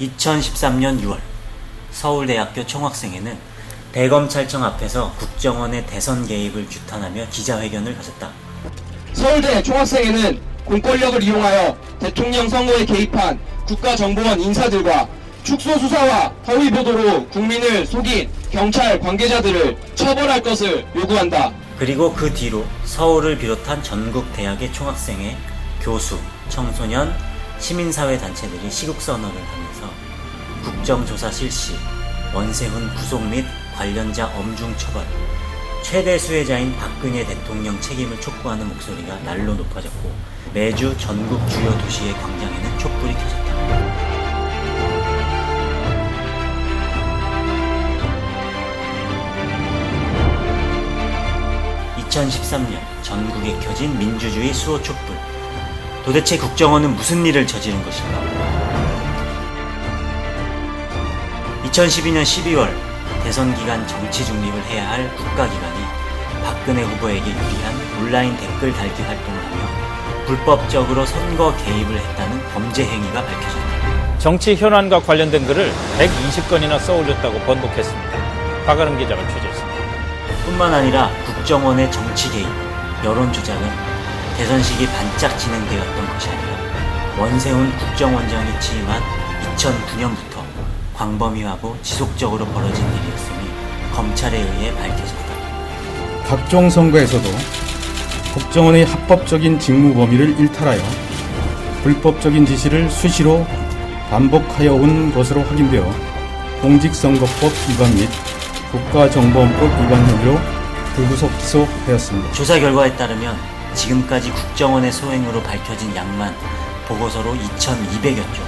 2013년 6월 서울대학교 총학생회는 대검찰청 앞에서 국정원의 대선 개입을 규탄하며 기자회견을 가졌다. 서울대 총학생회는 공권력을 이용하여 대통령 선거에 개입한 국가정보원 인사들과 축소수사와 허위보도로 국민을 속인 경찰 관계자들을 처벌할 것을 요구한다. 그리고 그 뒤로 서울을 비롯한 전국 대학의 총학생회, 교수, 청소년, 시민사회 단체들이 시국선언을 하면서 국정조사 실시, 원세훈 구속 및 관련자 엄중 처벌, 최대 수혜자인 박근혜 대통령 책임을 촉구하는 목소리가 날로 높아졌고 매주 전국 주요 도시의 광장에는 촛불이 켜졌다. 2013년 전국에 켜진 민주주의 수호 촛불. 도대체 국정원은 무슨 일을 저지른 것인가? 2012년 12월 대선 기간 정치 중립을 해야 할 국가기관이 박근혜 후보에게 유리한 온라인 댓글 달기 활동을 하며 불법적으로 선거 개입을 했다는 범죄 행위가 밝혀졌다. 정치 현안과 관련된 글을 120건이나 써올렸다고 번복했습니다. 박아름 기자가 취재했습니다. 뿐만 아니라 국정원의 정치 개입, 여론 조작은 대선 시기 반짝 진행되었던 것이 아니라 원세훈 국정원장이 취임한 2009년부터 광범위하고 지속적으로 벌어진 일이었음이 검찰에 의해 밝혀졌다. 각종 선거에서도 국정원의 합법적인 직무 범위를 일탈하여 불법적인 지시를 수시로 반복하여 온 것으로 확인되어 공직선거법 위반 및 국가정보원법 위반 혐의로 불구속 기소되었습니다. 조사 결과에 따르면 지금까지 국정원의 소행으로 밝혀진 양만 보고서로 2,200여 쪽,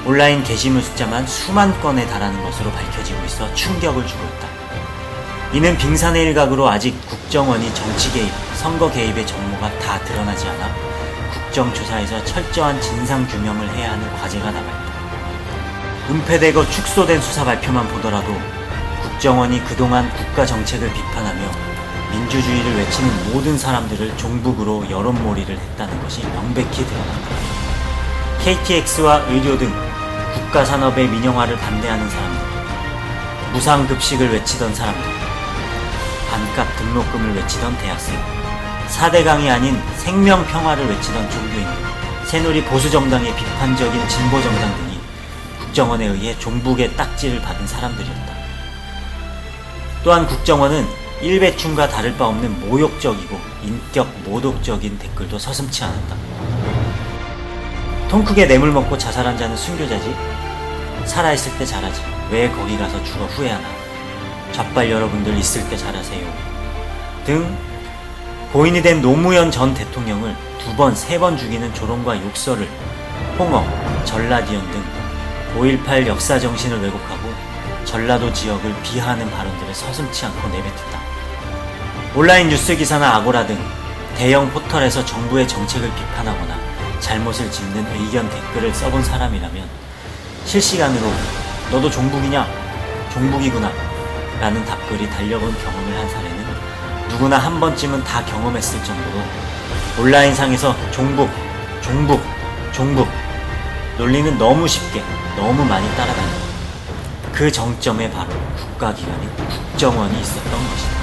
온라인 게시물 숫자만 수만 건에 달하는 것으로 밝혀지고 있어 충격을 주고 있다. 이는 빙산의 일각으로 아직 국정원이 정치 개입, 선거 개입의 정모가 다 드러나지 않아 국정조사에서 철저한 진상규명을 해야 하는 과제가 남아있다. 은폐되고 축소된 수사 발표만 보더라도 국정원이 그동안 국가 정책을 비판하며 민주주의를 외치는 모든 사람들을 종북으로 여론몰이를 했다는 것이 명백히 드러난다. KTX와 의료 등 국가산업의 민영화를 반대하는 사람들, 무상급식을 외치던 사람들, 반값 등록금을 외치던 대학생, 4대강이 아닌 생명평화를 외치던 종교인들, 새누리 보수정당의 비판적인 진보정당 등이 국정원에 의해 종북의 딱지를 받은 사람들이었다. 또한 국정원은 일배충과 다를 바 없는 모욕적이고 인격 모독적인 댓글도 서슴지 않았다. 통 크게 뇌물 먹고 자살한 자는 순교자지? 살아있을 때 잘하지. 왜 거기 가서 죽어 후회하나? 좌빨 여러분들 있을 때 잘하세요. 등 고인이 된 노무현 전 대통령을 2번, 3번 죽이는 조롱과 욕설을 홍어, 전라디언 등 5.18 역사정신을 왜곡하고 전라도 지역을 비하하는 발언들을 서슴지 않고 내뱉었다. 온라인 뉴스 기사나 아고라 등 대형 포털에서 정부의 정책을 비판하거나 잘못을 짚는 의견 댓글을 써본 사람이라면 실시간으로 너도 종북이냐? 종북이구나 라는 답글이 달려본 경험을 한 사례는 누구나 한 번쯤은 다 경험했을 정도로 온라인상에서 종북, 종북, 종북 논리는 너무 쉽게 너무 많이 따라다녔다. 그 정점에 바로 국가기관인 국정원이 있었던 것이다.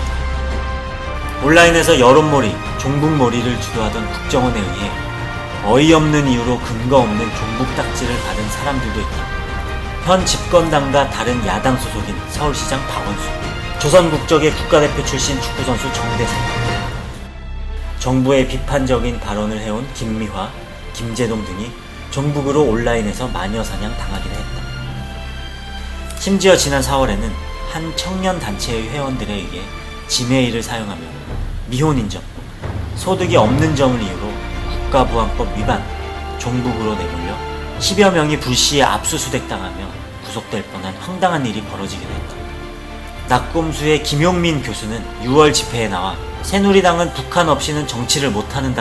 온라인에서 여론몰이, 종북몰이를 주도하던 국정원에 의해 어이없는 이유로 근거 없는 종북 딱지를 받은 사람들도 있다. 현 집권당과 다른 야당 소속인 서울시장 박원순, 조선국적의 국가대표 출신 축구선수 정대세, 정부의 비판적인 발언을 해온 김미화, 김재동 등이 종북으로 온라인에서 마녀사냥 당하기도 했다. 심지어 지난 4월에는 한 청년단체의 회원들에 의해 지메일을 사용하며 미혼인정, 소득이 없는 점을 이유로 국가보안법 위반, 종북으로 내몰려 10여 명이 불시에 압수수색 당하며 구속될 뻔한 황당한 일이 벌어지기도 했다. 낙곰수의 김용민 교수는 6월 집회에 나와 새누리당은 북한 없이는 정치를 못하는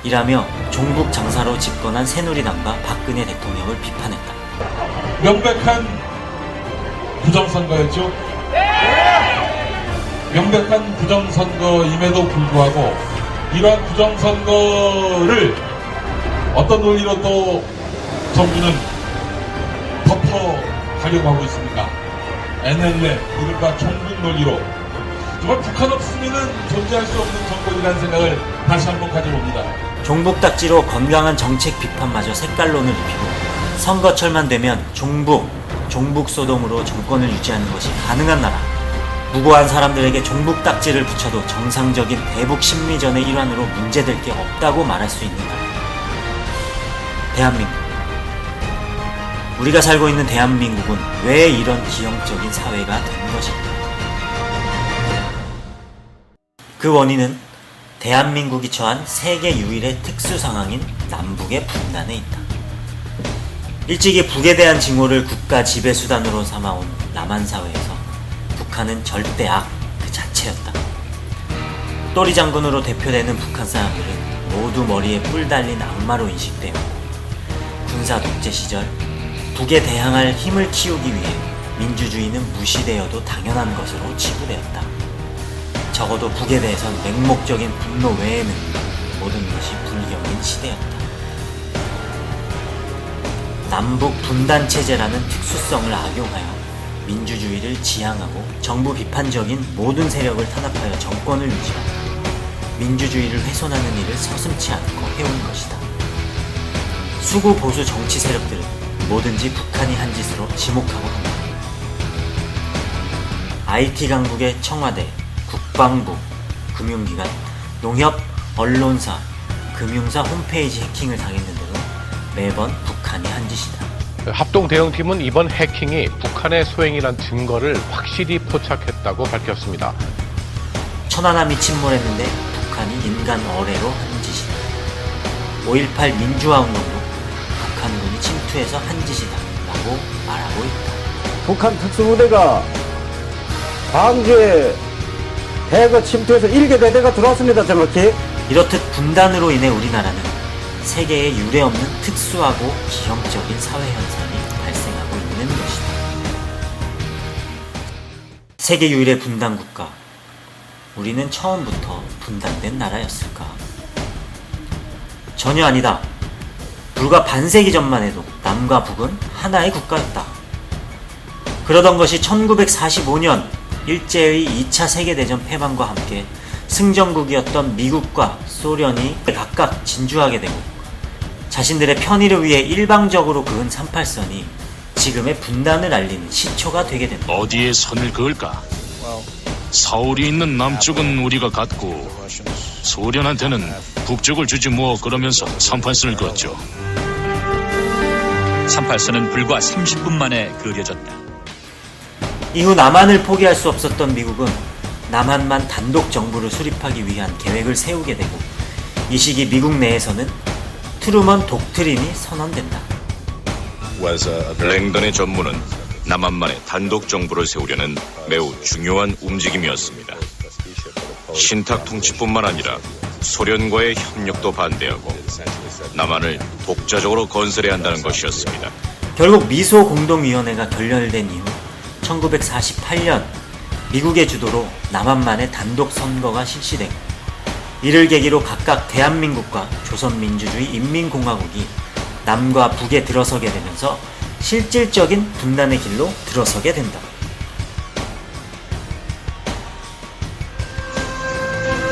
당이라며 종북 장사로 집권한 새누리당과 박근혜 대통령을 비판했다. 명백한 부정선거였죠? 명백한 부정선거임에도 불구하고 이러한 부정선거를 어떤 논리로 또 정부는 덮어가려고 하고 있습니다. NLL, 이른바 종북 논리로 정말 북한 없으면 존재할 수 없는 정권이라는 생각을 다시 한번 가져봅니다. 종북딱지로 건강한 정책 비판마저 색깔론을 입히고 선거철만 되면 종북 소돔으로 정권을 유지하는 것이 가능한 나라. 무고한 사람들에게 종북딱지를 붙여도 정상적인 대북 심리전의 일환으로 문제될 게 없다고 말할 수 있는 나라. 대한민국. 우리가 살고 있는 대한민국은 왜 이런 기형적인 사회가 된 것일까? 그 원인은 대한민국이 처한 세계 유일의 특수 상황인 남북의 분단에 있다. 일찍이 북에 대한 징후를 국가 지배 수단으로 삼아온 남한 사회에서 북한은 절대 악 그 자체였다. 또리 장군으로 대표되는 북한 사람들은 모두 머리에 뿔 달린 악마로 인식되었고 군사 독재 시절 북에 대항할 힘을 키우기 위해 민주주의는 무시되어도 당연한 것으로 치부되었다. 적어도 북에 대해선 맹목적인 분노 외에는 모든 것이 불경인 시대였다. 남북 분단체제라는 특수성을 악용하여 민주주의를 지향하고 정부 비판적인 모든 세력을 탄압하여 정권을 유지하고 민주주의를 훼손하는 일을 서슴지 않고 해온 것이다. 수구 보수 정치 세력들은 뭐든지 북한이 한 짓으로 지목하고 한다. IT 강국의 청와대, 국방부, 금융기관, 농협, 언론사, 금융사 홈페이지 해킹을 당했는데도 매번 북한이 한 짓이다. 합동 대응팀은 이번 해킹이 북한의 소행이란 증거를 확실히 포착했다고 밝혔습니다. 천안함이 침몰했는데 북한이 인간 어뢰로 한 짓이다. 5.18 민주화 운동도 북한군이 침투해서 한 짓이다 라고 말하고 있다. 북한 특수부대가 광주에 대거 침투해서 1개 대대가 들어왔습니다. 정확히. 이렇듯 분단으로 인해 우리나라는 세계에 유례없는 특수하고 기형적인 사회현상이 발생하고 있는 것이다. 세계 유일의 분단 국가. 우리는 처음부터 분단된 나라였을까? 전혀 아니다. 불과 반세기 전만 해도 남과 북은 하나의 국가였다. 그러던 것이 1945년 일제의 2차 세계대전 패망과 함께 승전국이었던 미국과 소련이 각각 진주하게 되고 자신들의 편의를 위해 일방적으로 그은 38선이 지금의 분단을 알리는 시초가 되게 된다. 어디에 선을 그을까? 서울이 있는 남쪽은 우리가 갖고 소련한테는 북쪽을 주지 뭐 그러면서 38선을 그었죠. 38선은 불과 30분 만에 그려졌다. 이후 남한을 포기할 수 없었던 미국은 남한만 단독 정부를 수립하기 위한 계획을 세우게 되고 이 시기 미국 내에서는 트루먼 독트린이 선언된다. 랭던의 전무는 남한만의 단독 정부를 세우려는 매우 중요한 움직임이었습니다. 신탁 통치뿐만 아니라 소련과의 협력도 반대하고 남한을 독자적으로 건설해야 한다는 것이었습니다. 결국 미소 공동위원회가 결렬된 이후 1948년 미국의 주도로 남한만의 단독 선거가 실시되고 이를 계기로 각각 대한민국과 조선민주주의 인민공화국이 남과 북에 들어서게 되면서 실질적인 분단의 길로 들어서게 된다.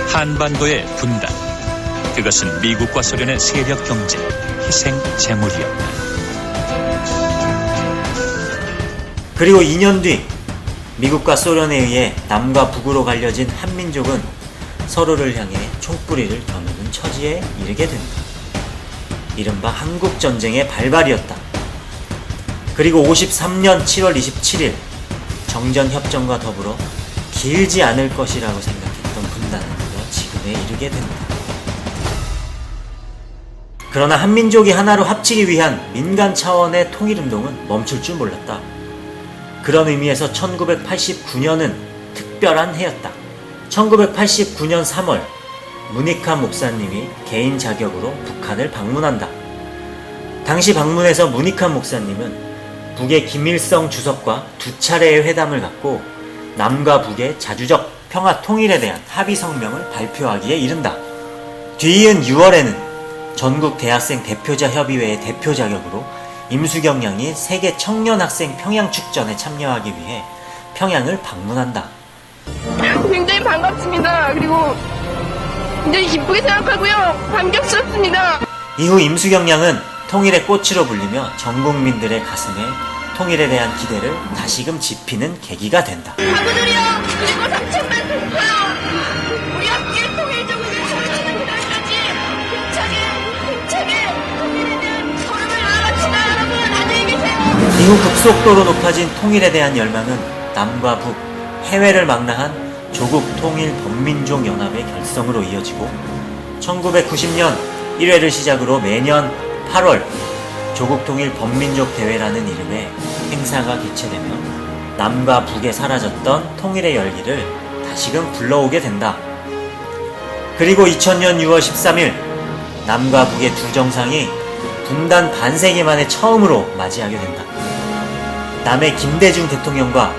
한반도의 분단. 그것은 미국과 소련의 세력 경쟁, 희생 제물이었다. 그리고 2년 뒤 미국과 소련에 의해 남과 북으로 갈려진 한민족은 서로를 향해 총뿌리를 겨누는 처지에 이르게 된다. 이른바 한국전쟁의 발발이었다. 그리고 53년 7월 27일 정전협정과 더불어 길지 않을 것이라고 생각했던 분단은 지금에 이르게 된다. 그러나 한민족이 하나로 합치기 위한 민간 차원의 통일운동은 멈출 줄 몰랐다. 그런 의미에서 1989년은 특별한 해였다. 1989년 3월 문익환 목사님이 개인 자격으로 북한을 방문한다. 당시 방문에서 문익환 목사님은 북의 김일성 주석과 두 차례의 회담을 갖고 남과 북의 자주적 평화 통일에 대한 합의 성명을 발표하기에 이른다. 뒤이은 6월에는 전국 대학생 대표자 협의회의 대표 자격으로 임수경 양이 세계 청년학생 평양축전에 참여하기 위해 평양을 방문한다. 굉장히 반갑습니다. 그리고 굉장히 기쁘게 생각하고요. 감격스럽습니다. 이후 임수경 양은 통일의 꽃으로 불리며 전 국민들의 가슴에 통일에 대한 기대를 다시금 지피는 계기가 된다. 가구들이요. 그리고 3천만 동포요. 우리 함께 통일적으로 소리치는 그날까지 힘차게 통일에 대한 걸음을 나아갑시다. 여러분 안녕히 계세요. 이후 급속도로 높아진 통일에 대한 열망은 남과 북, 해외를 망라한 조국 통일 범민족 연합의 결성으로 이어지고 1990년 1회를 시작으로 매년 8월 조국 통일 범민족 대회라는 이름의 행사가 개최되며 남과 북에 사라졌던 통일의 열기를 다시금 불러오게 된다. 그리고 2000년 6월 13일 남과 북의 두 정상이 분단 반세기 만에 처음으로 맞이하게 된다. 남의 김대중 대통령과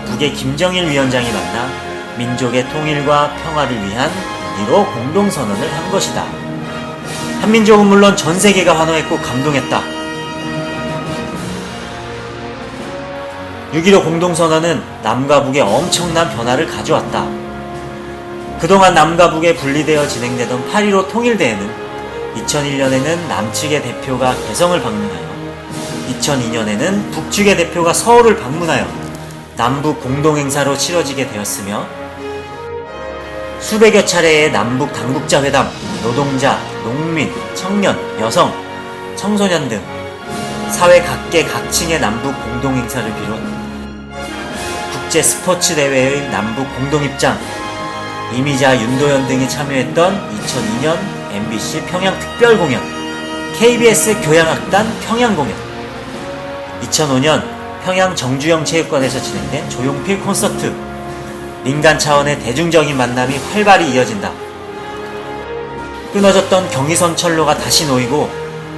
북의 김정일 위원장이 만나 민족의 통일과 평화를 위한 1호 공동선언을 한 것이다. 한민족은 물론 전 세계가 환호했고 감동했다. 6.15 공동선언은 남과 북의 엄청난 변화를 가져왔다. 그동안 남과 북에 분리되어 진행되던 8.15 통일대회는 2001년에는 남측의 대표가 개성을 방문하여 2002년에는 북측의 대표가 서울을 방문하여 남북 공동행사로 치러지게 되었으며 수백여 차례의 남북 당국자 회담, 노동자, 농민, 청년, 여성, 청소년 등 사회 각계 각층의 남북 공동행사를 비롯 국제 스포츠 대회의 남북 공동입장, 이미자, 윤도현 등이 참여했던 2002년 MBC 평양 특별공연, KBS 교향악단 평양공연, 2005년 평양 정주영 체육관에서 진행된 조용필 콘서트, 민간 차원의 대중적인 만남이 활발히 이어진다. 끊어졌던 경의선 철로가 다시 놓이고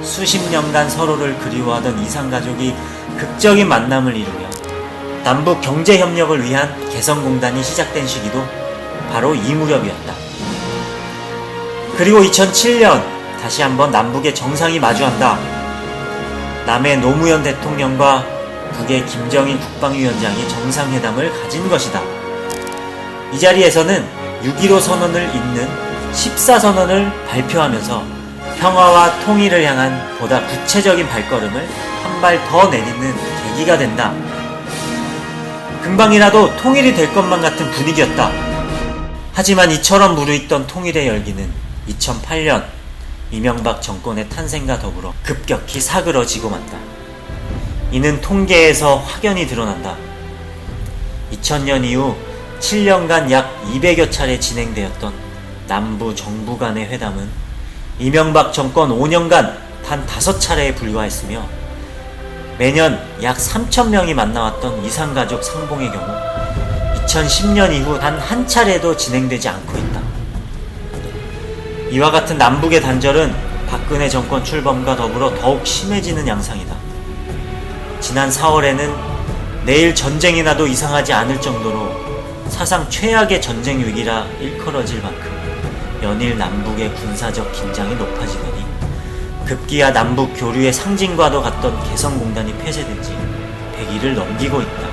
수십 년간 서로를 그리워하던 이산가족이 극적인 만남을 이루며 남북 경제협력을 위한 개성공단이 시작된 시기도 바로 이 무렵이었다. 그리고 2007년 다시 한번 남북의 정상이 마주한다. 남의 노무현 대통령과 북의 김정인 국방위원장이 정상회담을 가진 것이다. 이 자리에서는 6.15 선언을 잇는 14선언을 발표하면서 평화와 통일을 향한 보다 구체적인 발걸음을 한 발 더 내딛는 계기가 된다. 금방이라도 통일이 될 것만 같은 분위기였다. 하지만 이처럼 무르익던 통일의 열기는 2008년 이명박 정권의 탄생과 더불어 급격히 사그러지고 만다. 이는 통계에서 확연히 드러난다. 2000년 이후 7년간 약 200여 차례 진행되었던 남부 정부 간의 회담은 이명박 정권 5년간 단 5차례에 불과했으며 매년 약 3,000명이 만나왔던 이산가족 상봉의 경우 2010년 이후 단 한 차례도 진행되지 않고 있다. 이와 같은 남북의 단절은 박근혜 정권 출범과 더불어 더욱 심해지는 양상이다. 지난 4월에는 내일 전쟁이 나도 이상하지 않을 정도로 사상 최악의 전쟁 위기라 일컬어질 만큼 연일 남북의 군사적 긴장이 높아지더니 급기야 남북 교류의 상징과도 같던 개성공단이 폐쇄된 지 100일을 넘기고 있다.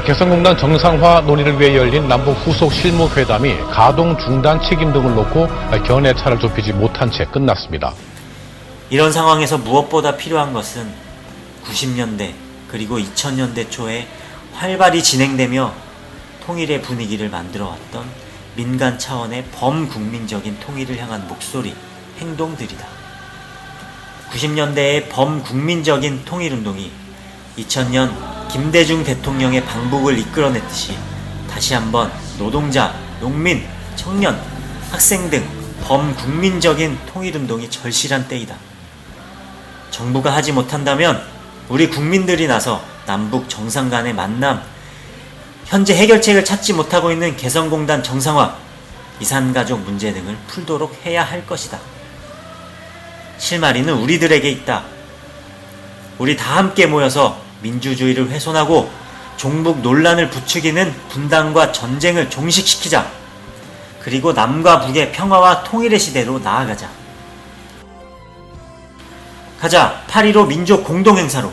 개성공단 정상화 논의를 위해 열린 남북 후속 실무회담이 가동 중단 책임 등을 놓고 견해차를 좁히지 못한 채 끝났습니다. 이런 상황에서 무엇보다 필요한 것은 90년대 그리고 2000년대 초에 활발히 진행되며 통일의 분위기를 만들어왔던 민간 차원의 범국민적인 통일을 향한 목소리, 행동들이다. 90년대의 범국민적인 통일운동이 2000년 김대중 대통령의 방북을 이끌어냈듯이 다시 한번 노동자, 농민, 청년, 학생 등 범국민적인 통일운동이 절실한 때이다. 정부가 하지 못한다면 우리 국민들이 나서 남북 정상 간의 만남, 현재 해결책을 찾지 못하고 있는 개성공단 정상화, 이산가족 문제 등을 풀도록 해야 할 것이다. 실마리는 우리들에게 있다. 우리 다 함께 모여서 민주주의를 훼손하고 종북 논란을 부추기는 분단과 전쟁을 종식시키자. 그리고 남과 북의 평화와 통일의 시대로 나아가자. 가자, 8.15 민족 공동행사로.